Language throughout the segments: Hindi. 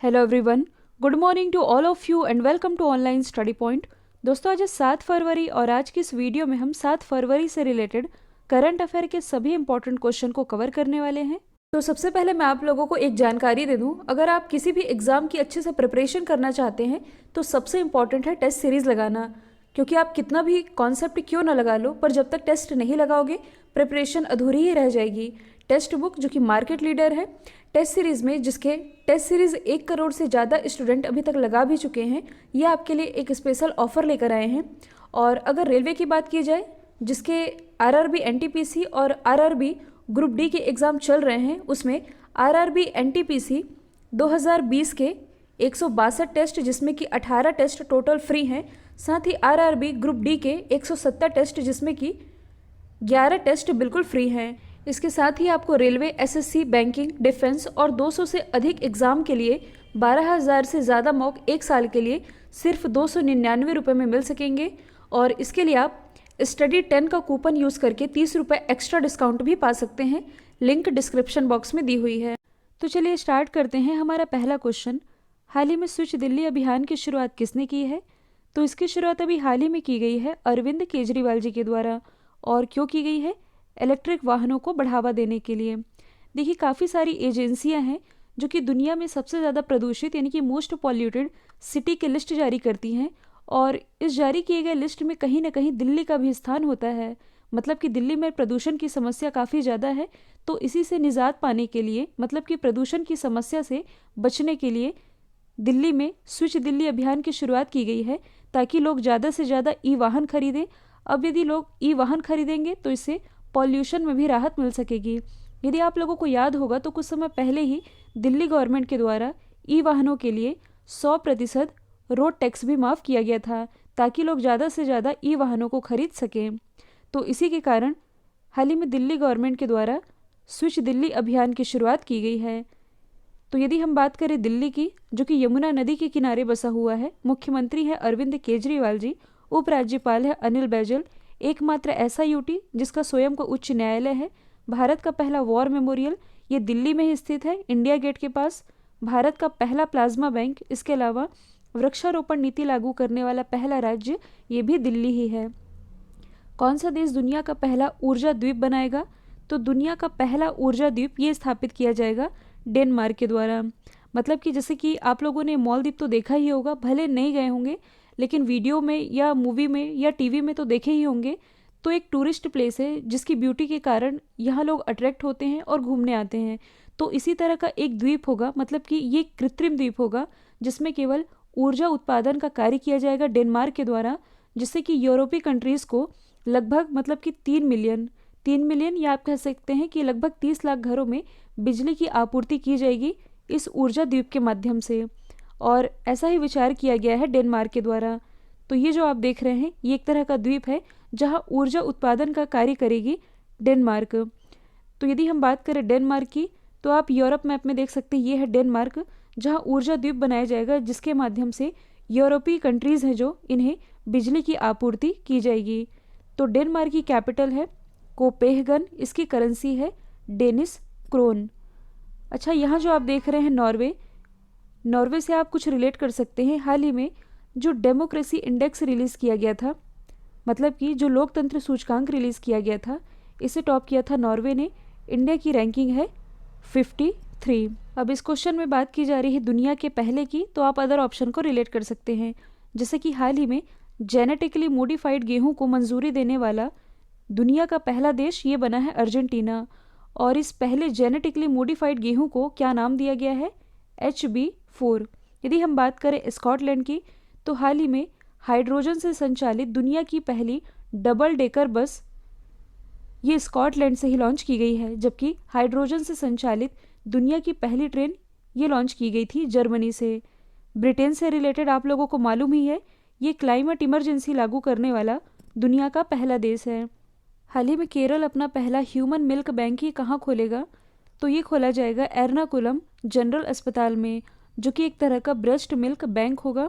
Hello everyone, good morning to all of you and welcome to online study point. दोस्तों, आज है 7 फरवरी और आज की इस वीडियो में हम 7 फरवरी से रिलेटेड करंट अफेयर के सभी इंपॉर्टेंट क्वेश्चन को कवर करने वाले हैं। तो सबसे पहले मैं आप लोगों को एक जानकारी दे दूं, अगर आप किसी भी एग्जाम की अच्छे से प्रिपरेशन करना चाहते हैं तो सबसे इंपॉर्टेंट है टेस्ट सीरीज़ लगाना। क्योंकि आप कितना भी कॉन्सेप्ट क्यों ना लगा लो, पर जब तक टेस्ट नहीं लगाओगे प्रिपरेशन अधूरी ही रह जाएगी। टेस्ट बुक जो कि मार्केट लीडर है टेस्ट सीरीज़ में, जिसके टेस्ट सीरीज़ 1 करोड़ से ज़्यादा स्टूडेंट अभी तक लगा भी चुके हैं, ये आपके लिए एक स्पेशल ऑफर लेकर आए हैं। और अगर रेलवे की बात की जाए, जिसके आरआरबी एनटीपीसी और आरआरबी ग्रुप डी के एग्ज़ाम चल रहे हैं, उसमें आरआरबी एनटीपीसी 2020 के 162 टेस्ट, जिसमें कि 18 टेस्ट टोटल फ्री हैं, साथ ही आरआरबी ग्रुप डी के 170 टेस्ट, जिसमें कि 11 टेस्ट बिल्कुल फ्री हैं। इसके साथ ही आपको रेलवे, एसएससी, बैंकिंग, डिफेंस और 200 से अधिक एग्ज़ाम के लिए 12,000 से ज़्यादा मॉक एक साल के लिए सिर्फ 299 रुपये में मिल सकेंगे। और इसके लिए आप स्टडी 10 का कूपन यूज़ करके 30 रुपये एक्स्ट्रा डिस्काउंट भी पा सकते हैं। लिंक डिस्क्रिप्शन बॉक्स में दी हुई है। तो चलिए स्टार्ट करते हैं। हमारा पहला क्वेश्चन, हाल ही में स्विच दिल्ली अभियान की शुरुआत किसने की है? तो इसकी शुरुआत अभी हाल ही में की गई है अरविंद केजरीवाल जी के द्वारा। और क्यों की गई है? इलेक्ट्रिक वाहनों को बढ़ावा देने के लिए। देखिए, काफ़ी सारी एजेंसियां हैं जो कि दुनिया में सबसे ज़्यादा प्रदूषित यानी कि मोस्ट पॉल्यूटेड सिटी की लिस्ट जारी करती हैं, और इस जारी किए गए लिस्ट में कहीं ना कहीं दिल्ली का भी स्थान होता है। मतलब कि दिल्ली में प्रदूषण की समस्या काफ़ी ज़्यादा है, तो इसी से निजात पाने के लिए, मतलब कि प्रदूषण की समस्या से बचने के लिए दिल्ली में स्विच दिल्ली अभियान की शुरुआत की गई है, ताकि लोग ज़्यादा से ज़्यादा ई वाहन खरीदें। अब यदि लोग ई वाहन खरीदेंगे तो इससे पॉल्यूशन में भी राहत मिल सकेगी। यदि आप लोगों को याद होगा तो कुछ समय पहले ही दिल्ली गवर्नमेंट के द्वारा ई वाहनों के लिए 100% रोड टैक्स भी माफ़ किया गया था, ताकि लोग ज़्यादा से ज़्यादा ई वाहनों को खरीद सकें। तो इसी के कारण हाल ही में दिल्ली गवर्नमेंट के द्वारा स्विच दिल्ली अभियान की शुरुआत की गई है। तो यदि हम बात करें दिल्ली की, जो कि यमुना नदी के किनारे बसा हुआ है, मुख्यमंत्री है अरविंद केजरीवाल जी, उपराज्यपाल है अनिल बैजल, एकमात्र ऐसा यूटी जिसका स्वयं को उच्च न्यायालय है, भारत का पहला वॉर मेमोरियल ये दिल्ली में ही स्थित है, इंडिया गेट के पास, भारत का पहला प्लाज्मा बैंक, इसके अलावा वृक्षारोपण नीति लागू करने वाला पहला राज्य ये भी दिल्ली ही है। कौन सा देश दुनिया का पहला ऊर्जा द्वीप बनाएगा? तो दुनिया का पहला ऊर्जा द्वीप ये स्थापित किया जाएगा डेनमार्क के द्वारा। मतलब कि जैसे कि आप लोगों ने मालदीव तो देखा ही होगा, भले नहीं गए होंगे लेकिन वीडियो में या मूवी में या टीवी में तो देखे ही होंगे। तो एक टूरिस्ट प्लेस है जिसकी ब्यूटी के कारण यहाँ लोग अट्रैक्ट होते हैं और घूमने आते हैं। तो इसी तरह का एक द्वीप होगा, मतलब कि ये कृत्रिम द्वीप होगा जिसमें केवल ऊर्जा उत्पादन का कार्य किया जाएगा डेनमार्क के द्वारा, जिससे कि यूरोपीय कंट्रीज़ को लगभग, मतलब कि 3 मिलियन या आप कह सकते हैं कि लगभग 30 लाख घरों में बिजली की आपूर्ति की जाएगी इस ऊर्जा द्वीप के माध्यम से। और ऐसा ही विचार किया गया है डेनमार्क के द्वारा। तो ये जो आप देख रहे हैं ये एक तरह का द्वीप है जहां ऊर्जा उत्पादन का कार्य करेगी डेनमार्क। तो यदि हम बात करें डेनमार्क की, तो आप यूरोप मैप में देख सकते हैं, ये है डेनमार्क, जहां ऊर्जा द्वीप बनाया जाएगा जिसके माध्यम से यूरोपीय कंट्रीज़ हैं जो इन्हें बिजली की आपूर्ति की जाएगी। तो डेनमार्क की कैपिटल है कोपेनहेगन, इसकी करेंसी है डेनिश क्रोन। अच्छा, यहाँ जो आप देख रहे हैं नॉर्वे से आप कुछ रिलेट कर सकते हैं। हाल ही में जो डेमोक्रेसी इंडेक्स रिलीज़ किया गया था, मतलब कि जो लोकतंत्र सूचकांक रिलीज़ किया गया था, इसे टॉप किया था नॉर्वे ने। इंडिया की रैंकिंग है 53। अब इस क्वेश्चन में बात की जा रही है दुनिया के पहले की, तो आप अदर ऑप्शन को रिलेट कर सकते हैं। जैसे कि हाल ही में जेनेटिकली मॉडिफाइड गेहूँ को मंजूरी देने वाला दुनिया का पहला देश ये बना है अर्जेंटीना। और इस पहले जेनेटिकली मॉडिफाइड गेहूँ को क्या नाम दिया गया है? HB4। यदि हम बात करें स्कॉटलैंड की, तो हाल ही में हाइड्रोजन से संचालित दुनिया की पहली डबल डेकर बस ये स्कॉटलैंड से ही लॉन्च की गई है, जबकि हाइड्रोजन से संचालित दुनिया की पहली ट्रेन ये लॉन्च की गई थी जर्मनी से। ब्रिटेन से रिलेटेड आप लोगों को मालूम ही है, ये क्लाइमेट इमरजेंसी लागू करने वाला दुनिया का पहला देश है। हाल ही में केरल अपना पहला ह्यूमन मिल्क बैंक ही कहाँ खोलेगा? तो ये खोला जाएगा एर्नाकुलम जनरल अस्पताल में, जो कि एक तरह का ब्रेस्ट मिल्क बैंक होगा।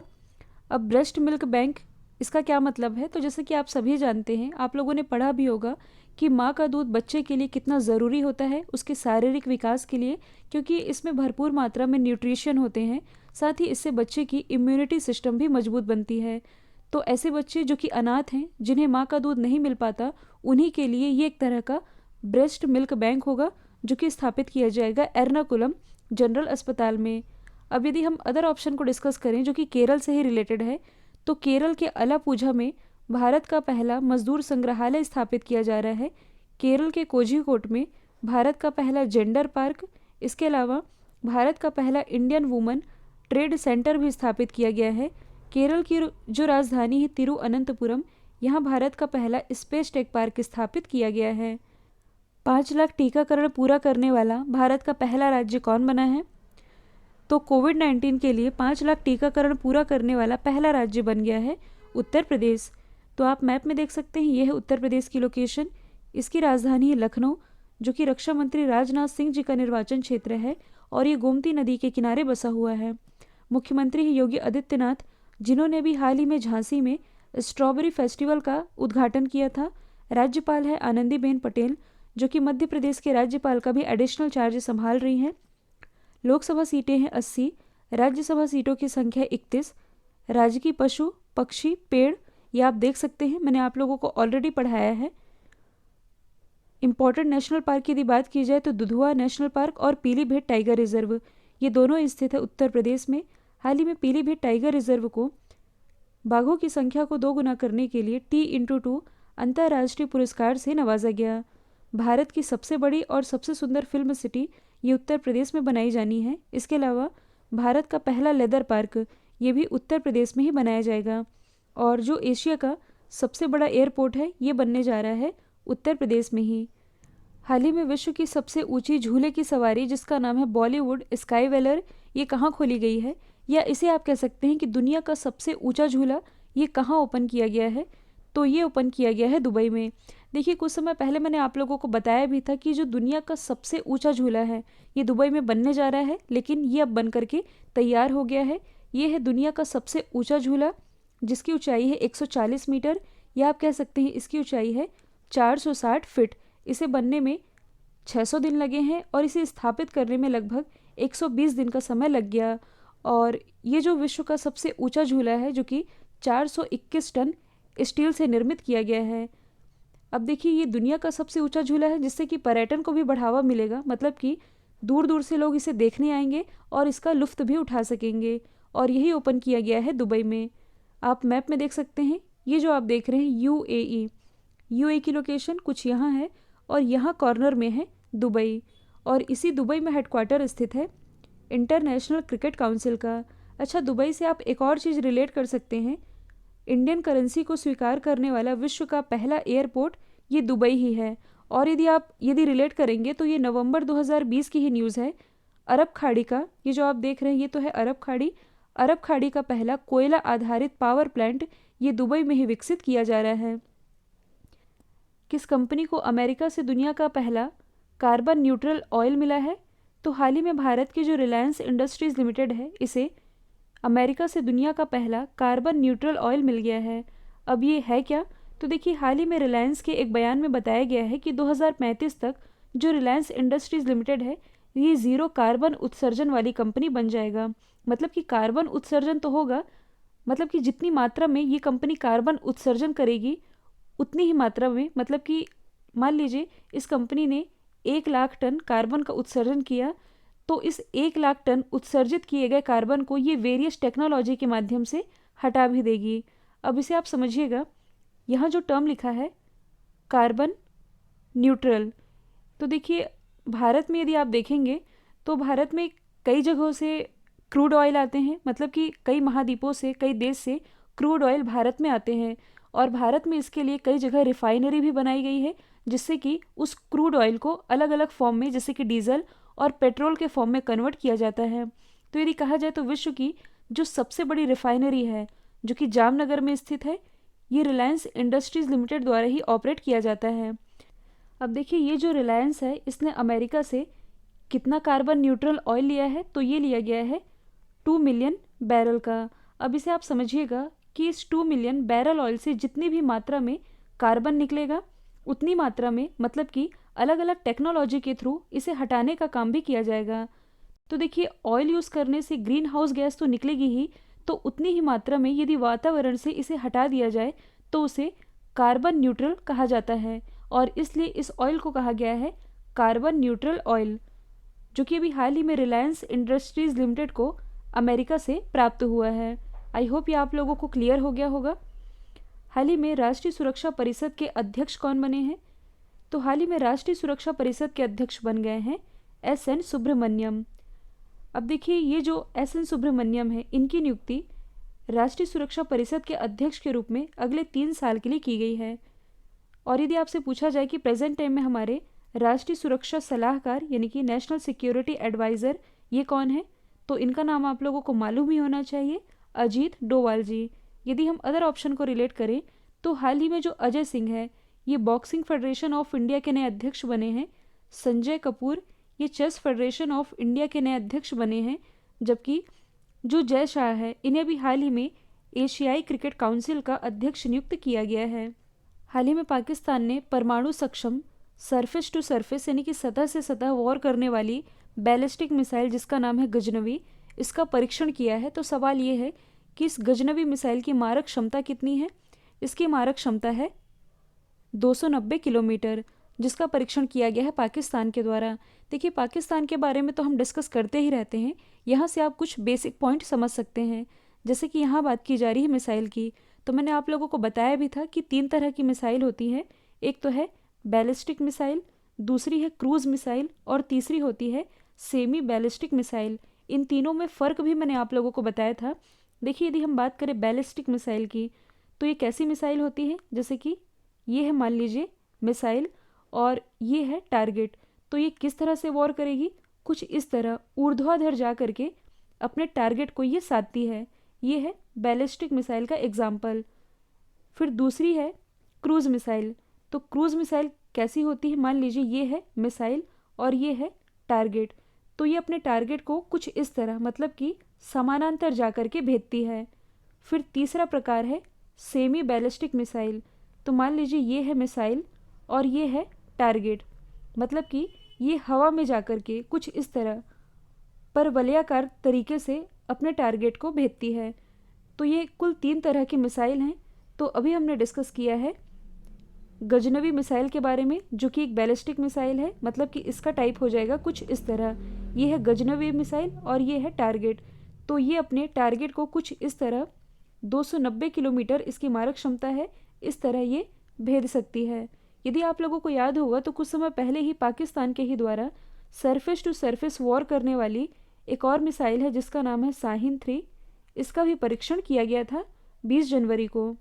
अब ब्रेस्ट मिल्क बैंक इसका क्या मतलब है? तो जैसे कि आप सभी जानते हैं, आप लोगों ने पढ़ा भी होगा कि माँ का दूध बच्चे के लिए कितना ज़रूरी होता है उसके शारीरिक विकास के लिए, क्योंकि इसमें भरपूर मात्रा में न्यूट्रिशन होते हैं। साथ ही इससे बच्चे की इम्यूनिटी सिस्टम भी मजबूत बनती है। तो ऐसे बच्चे जो कि अनाथ हैं, जिन्हें माँ का दूध नहीं मिल पाता, उन्हीं के लिए ये एक तरह का ब्रेस्ट मिल्क बैंक होगा जो कि स्थापित किया जाएगा एर्नाकुलम जनरल अस्पताल में। अब यदि हम अदर ऑप्शन को डिस्कस करें जो कि केरल से ही रिलेटेड है, तो केरल के अलापुझा में भारत का पहला मजदूर संग्रहालय स्थापित किया जा रहा है। केरल के कोझिकोड में भारत का पहला जेंडर पार्क, इसके अलावा भारत का पहला इंडियन वुमन ट्रेड सेंटर भी स्थापित किया गया है। केरल की जो राजधानी है तिरुअनंतपुरम, यहाँ भारत का पहला स्पेस टेक पार्क स्थापित किया गया है। 5 लाख टीकाकरण पूरा करने वाला भारत का पहला राज्य कौन बना है? तो कोविड-19 के लिए 5 लाख टीकाकरण पूरा करने वाला पहला राज्य बन गया है उत्तर प्रदेश। तो आप मैप में देख सकते हैं, ये है उत्तर प्रदेश की लोकेशन। इसकी राजधानी है लखनऊ, जो कि रक्षा मंत्री राजनाथ सिंह जी का निर्वाचन क्षेत्र है और ये गोमती नदी के किनारे बसा हुआ है। मुख्यमंत्री है योगी आदित्यनाथ, जिन्होंने अभी हाल ही में झांसी में स्ट्रॉबेरी फेस्टिवल का उद्घाटन किया था। राज्यपाल है आनंदीबेन पटेल, जो कि मध्य प्रदेश के राज्यपाल का भी एडिशनल चार्ज संभाल रही हैं। लोकसभा सीटें हैं 80, राज्यसभा सीटों की संख्या 31। राज्य की पशु, पक्षी, पेड़, ये आप देख सकते हैं, मैंने आप लोगों को ऑलरेडी पढ़ाया है। इंपॉर्टेंट नेशनल पार्क की यदि बात की जाए तो दुधवा नेशनल पार्क और पीलीभीत टाइगर रिजर्व, ये दोनों स्थित है उत्तर प्रदेश में। हाल ही में पीलीभीत टाइगर रिजर्व को बाघों की संख्या को 2 गुना करने के लिए T/2 अंतर्राष्ट्रीय पुरस्कार से नवाजा गया। भारत की सबसे बड़ी और सबसे सुंदर फिल्म सिटी ये उत्तर प्रदेश में बनाई जानी है। इसके अलावा भारत का पहला लेदर पार्क ये भी उत्तर प्रदेश में ही बनाया जाएगा। और जो एशिया का सबसे बड़ा एयरपोर्ट है ये बनने जा रहा है उत्तर प्रदेश में ही। हाल ही में विश्व की सबसे ऊंची झूले की सवारी जिसका नाम है बॉलीवुड स्काई वेलर, ये कहाँ खोली गई है, या इसे आप कह सकते हैं कि दुनिया का सबसे ऊंचा झूला ये कहाँ ओपन किया गया है? तो ये ओपन किया गया है दुबई में। देखिए, कुछ समय पहले मैंने आप लोगों को बताया भी था कि जो दुनिया का सबसे ऊंचा झूला है ये दुबई में बनने जा रहा है, लेकिन ये अब बन करके तैयार हो गया है। ये है दुनिया का सबसे ऊंचा झूला, जिसकी ऊंचाई है 140 मीटर, या आप कह सकते हैं इसकी ऊंचाई है 460 फीट। इसे बनने में 600 दिन लगे हैं और इसे स्थापित करने में लगभग 120 दिन का समय लग गया। और ये जो विश्व का सबसे ऊंचा झूला है जो कि 421 टन स्टील से निर्मित किया गया है। अब देखिए, ये दुनिया का सबसे ऊंचा झूला है, जिससे कि पर्यटन को भी बढ़ावा मिलेगा, मतलब कि दूर दूर से लोग इसे देखने आएंगे और इसका लुत्फ भी उठा सकेंगे। और यही ओपन किया गया है दुबई में। आप मैप में देख सकते हैं, ये जो आप देख रहे हैं यूएई की लोकेशन कुछ यहाँ है और यहाँ कॉर्नर में है दुबई। और इसी दुबई में हेडक्वार्टर स्थित है इंटरनेशनल क्रिकेट काउंसिल का। अच्छा, दुबई से आप एक और चीज़ रिलेट कर सकते हैं, इंडियन करेंसी को स्वीकार करने वाला विश्व का पहला एयरपोर्ट ये दुबई ही है। और यदि रिलेट करेंगे तो ये नवंबर 2020 की ही न्यूज़ है। अरब खाड़ी का, ये जो आप देख रहे हैं ये तो है अरब खाड़ी। अरब खाड़ी का पहला कोयला आधारित पावर प्लांट ये दुबई में ही विकसित किया जा रहा है। किस कंपनी को अमेरिका से दुनिया का पहला कार्बन न्यूट्रल ऑयल मिला है? तो हाल ही में भारत की जो रिलायंस इंडस्ट्रीज लिमिटेड है, इसे अमेरिका से दुनिया का पहला कार्बन न्यूट्रल ऑयल मिल गया है। अब ये है क्या? तो देखिए, हाल ही में रिलायंस के एक बयान में बताया गया है कि 2035 तक जो रिलायंस इंडस्ट्रीज लिमिटेड है ये 0 कार्बन उत्सर्जन वाली कंपनी बन जाएगा। मतलब कि कार्बन उत्सर्जन तो होगा, मतलब कि जितनी मात्रा में ये कंपनी कार्बन उत्सर्जन करेगी उतनी ही मात्रा में, मतलब कि मान लीजिए इस कंपनी ने 1 लाख टन कार्बन का उत्सर्जन किया, तो इस 1 लाख टन उत्सर्जित किए गए कार्बन को ये वेरियस टेक्नोलॉजी के माध्यम से हटा भी देगी। अब इसे आप समझिएगा, यहाँ जो टर्म लिखा है कार्बन न्यूट्रल, तो देखिए भारत में यदि आप देखेंगे तो भारत में कई जगहों से क्रूड ऑयल आते हैं, मतलब कि कई महाद्वीपों से, कई देश से क्रूड ऑयल भारत में आते हैं। और भारत में इसके लिए कई जगह रिफाइनरी भी बनाई गई है, जिससे कि उस क्रूड ऑयल को अलग अलग फॉर्म में, जैसे कि डीजल और पेट्रोल के फॉर्म में कन्वर्ट किया जाता है। तो यदि कहा जाए तो विश्व की जो सबसे बड़ी रिफाइनरी है जो कि जामनगर में स्थित है, ये रिलायंस इंडस्ट्रीज लिमिटेड द्वारा ही ऑपरेट किया जाता है। अब देखिए, ये जो रिलायंस है इसने अमेरिका से कितना कार्बन न्यूट्रल ऑयल लिया है? तो ये लिया गया है 2 मिलियन बैरल का। अब इसे आप समझिएगा कि इस 2 मिलियन बैरल ऑयल से जितनी भी मात्रा में कार्बन निकलेगा उतनी मात्रा में, मतलब कि अलग अलग टेक्नोलॉजी के थ्रू इसे हटाने का काम भी किया जाएगा। तो देखिए, ऑयल यूज़ करने से ग्रीन हाउस गैस तो निकलेगी ही, तो उतनी ही मात्रा में यदि वातावरण से इसे हटा दिया जाए तो उसे कार्बन न्यूट्रल कहा जाता है, और इसलिए इस ऑयल को कहा गया है कार्बन न्यूट्रल ऑयल, जो कि अभी हाल ही में रिलायंस इंडस्ट्रीज़ लिमिटेड को अमेरिका से प्राप्त हुआ है। आई होप ये आप लोगों को क्लियर हो गया होगा। हाल ही में राष्ट्रीय सुरक्षा परिषद के अध्यक्ष कौन बने हैं? तो हाल ही में राष्ट्रीय सुरक्षा परिषद के अध्यक्ष बन गए हैं एस.एन. सुब्रमण्यम। अब देखिए, ये जो एस.एन. सुब्रमण्यम है, इनकी नियुक्ति राष्ट्रीय सुरक्षा परिषद के अध्यक्ष के रूप में अगले 3 साल के लिए की गई है। और यदि आपसे पूछा जाए कि प्रेजेंट टाइम में हमारे राष्ट्रीय सुरक्षा सलाहकार यानी कि नेशनल सिक्योरिटी एडवाइज़र ये कौन है, तो इनका नाम आप लोगों को मालूम ही होना चाहिए, अजीत डोवाल जी। यदि हम अदर ऑप्शन को रिलेट करें तो हाल ही में जो अजय सिंह है, ये बॉक्सिंग फेडरेशन ऑफ इंडिया के नए अध्यक्ष बने हैं। संजय कपूर, ये चेस फेडरेशन ऑफ इंडिया के नए अध्यक्ष बने हैं। जबकि जो जय शाह है, इन्हें भी हाल ही में एशियाई क्रिकेट काउंसिल का अध्यक्ष नियुक्त किया गया है। हाल ही में पाकिस्तान ने परमाणु सक्षम सरफेस टू सरफेस यानी कि सतह से सतह वॉर करने वाली बैलिस्टिक मिसाइल जिसका नाम है गजनवी, इसका परीक्षण किया है। तो सवाल ये है कि इस गजनवी मिसाइल की मारक क्षमता कितनी है? इसकी मारक क्षमता है 290 किलोमीटर, जिसका परीक्षण किया गया है पाकिस्तान के द्वारा। देखिए, पाकिस्तान के बारे में तो हम डिस्कस करते ही रहते हैं, यहाँ से आप कुछ बेसिक पॉइंट समझ सकते हैं। जैसे कि यहाँ बात की जा रही है मिसाइल की, तो मैंने आप लोगों को बताया भी था कि 3 तरह की मिसाइल होती है। एक तो है बैलिस्टिक मिसाइल, दूसरी है क्रूज़ मिसाइल, और तीसरी होती है सेमी बैलिस्टिक मिसाइल। इन तीनों में फ़र्क भी मैंने आप लोगों को बताया था। देखिए, यदि हम बात करें बैलिस्टिक मिसाइल की, तो ये कैसी मिसाइल होती है? जैसे कि ये है, मान लीजिए, मिसाइल, और ये है टारगेट। तो ये किस तरह से वॉर करेगी? कुछ इस तरह ऊर्ध्वाधर जा करके अपने टारगेट को ये साधती है। ये है बैलिस्टिक मिसाइल का एग्जाम्पल। फिर दूसरी है क्रूज़ मिसाइल। तो क्रूज़ मिसाइल कैसी होती है? मान लीजिए ये है मिसाइल और ये है टारगेट। तो ये अपने टारगेट को कुछ इस तरह, मतलब कि समानांतर जा कर के भेजती है। फिर तीसरा प्रकार है सेमी बैलिस्टिक मिसाइल। तो मान लीजिए ये है मिसाइल और ये है टारगेट, मतलब कि ये हवा में जा कर के कुछ इस तरह पर वलयाकार तरीके से अपने टारगेट को भेजती है। तो ये कुल 3 तरह की मिसाइल हैं। तो अभी हमने डिस्कस किया है गजनवी मिसाइल के बारे में, जो कि एक बैलिस्टिक मिसाइल है, मतलब कि इसका टाइप हो जाएगा कुछ इस तरह। ये है गजनवी मिसाइल और ये है टारगेट। तो ये अपने टारगेट को कुछ इस तरह 290 किलोमीटर इसकी मारक क्षमता है, इस तरह ये भेज सकती है। यदि आप लोगों को याद होगा तो कुछ समय पहले ही पाकिस्तान के ही द्वारा सरफेस टू सरफेस वॉर करने वाली एक और मिसाइल है जिसका नाम है शाहीन 3। इसका भी परीक्षण किया गया था 20 जनवरी को।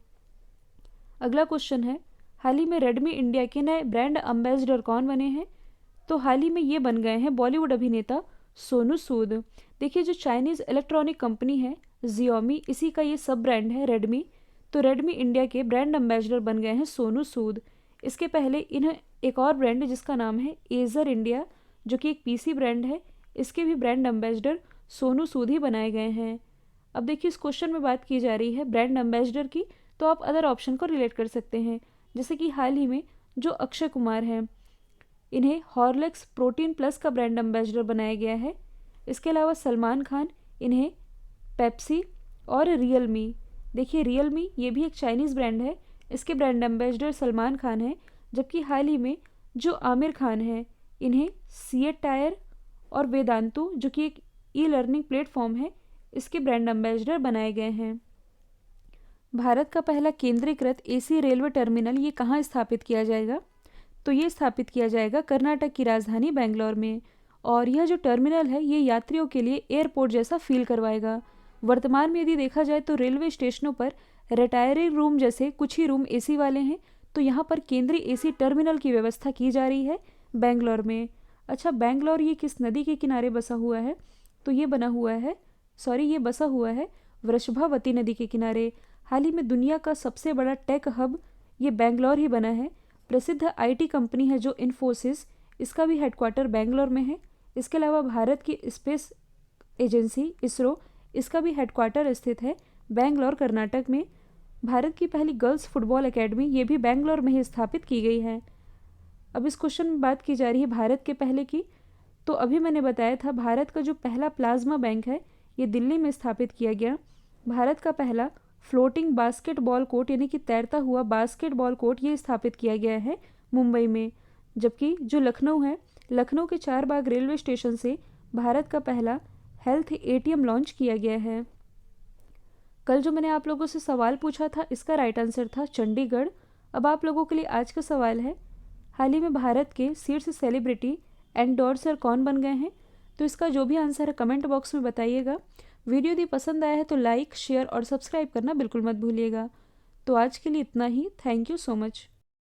अगला क्वेश्चन है, हाल ही में रेडमी इंडिया के नए ब्रांड एम्बेसडर कौन बने हैं? तो हाल ही में ये बन गए हैं बॉलीवुड अभिनेता सोनू सूद। देखिए, जो चाइनीज़ इलेक्ट्रॉनिक कंपनी है जियोमी, इसी का ये सब ब्रांड है रेडमी। तो रेडमी इंडिया के ब्रांड एम्बेसडर बन गए हैं सोनू सूद। इसके पहले इन्हें एक और ब्रांड जिसका नाम है एजर इंडिया, जो कि एक पीसी ब्रांड है, इसके भी ब्रांड एम्बेसडर सोनू सूद ही बनाए गए हैं। अब देखिए, इस क्वेश्चन में बात की जा रही है ब्रांड एम्बेसडर की, तो आप अदर ऑप्शन को रिलेट कर सकते हैं। जैसे कि हाल ही में जो अक्षय कुमार हैं, इन्हें हॉर्लिक्स प्रोटीन प्लस का ब्रांड एम्बेसडर बनाया गया है। इसके अलावा सलमान खान, इन्हें पेप्सी और रियलमी। देखिए, रियलमी ये भी एक चाइनीज़ ब्रांड है, इसके ब्रांड एम्बेसडर सलमान खान हैं। जबकि हाल ही में जो आमिर खान हैं, इन्हें सीएट टायर और वेदांतु, जो कि एक ई लर्निंग प्लेटफॉर्म है, इसके ब्रांड एम्बेसडर बनाए गए हैं। भारत का पहला केंद्रीकृत एसी रेलवे टर्मिनल ये कहाँ स्थापित किया जाएगा? तो ये स्थापित किया जाएगा कर्नाटक की राजधानी बेंगलोर में। और यह जो टर्मिनल है ये यात्रियों के लिए एयरपोर्ट जैसा फील करवाएगा। वर्तमान में यदि देखा जाए तो रेलवे स्टेशनों पर रिटायरिंग रूम जैसे कुछ ही रूम एसी वाले हैं, तो यहाँ पर केंद्रीय एसी टर्मिनल की व्यवस्था की जा रही है बेंगलोर में। अच्छा, बेंगलोर ये किस नदी के किनारे बसा हुआ है? तो ये बसा हुआ है वृषभावती नदी के किनारे। हाल ही में दुनिया का सबसे बड़ा टेक हब ये बेंगलोर ही बना है। प्रसिद्ध आईटी कंपनी है जो इन्फोसिस, इसका भी हेडक्वार्टर बेंगलोर में है। इसके अलावा भारत की स्पेस एजेंसी इसरो, इसका भी हेडक्वार्टर स्थित है बेंगलोर कर्नाटक में। भारत की पहली गर्ल्स फुटबॉल एकेडमी ये भी बेंगलोर में ही स्थापित की गई है। अब इस क्वेश्चन में बात की जा रही है भारत के पहले की। तो अभी मैंने बताया था भारत का जो पहला प्लाज्मा बैंक है ये दिल्ली में स्थापित किया गया। भारत का पहला फ्लोटिंग बास्केटबॉल कोर्ट यानी कि तैरता हुआ बास्केटबॉल कोर्ट ये स्थापित किया गया है मुंबई में। जबकि जो लखनऊ है, लखनऊ के चारबाग रेलवे स्टेशन से भारत का पहला हेल्थ एटीएम लॉन्च किया गया है। कल जो मैंने आप लोगों से सवाल पूछा था इसका राइट आंसर था चंडीगढ़। अब आप लोगों के लिए आज का सवाल है, हाल ही में भारत के शीर्ष सेलिब्रिटी एंडोर्सर कौन बन गए हैं? तो इसका जो भी आंसर है कमेंट बॉक्स में बताइएगा। वीडियो यदि पसंद आया है तो लाइक, शेयर और सब्सक्राइब करना बिल्कुल मत भूलिएगा। तो आज के लिए इतना ही। Thank you so much.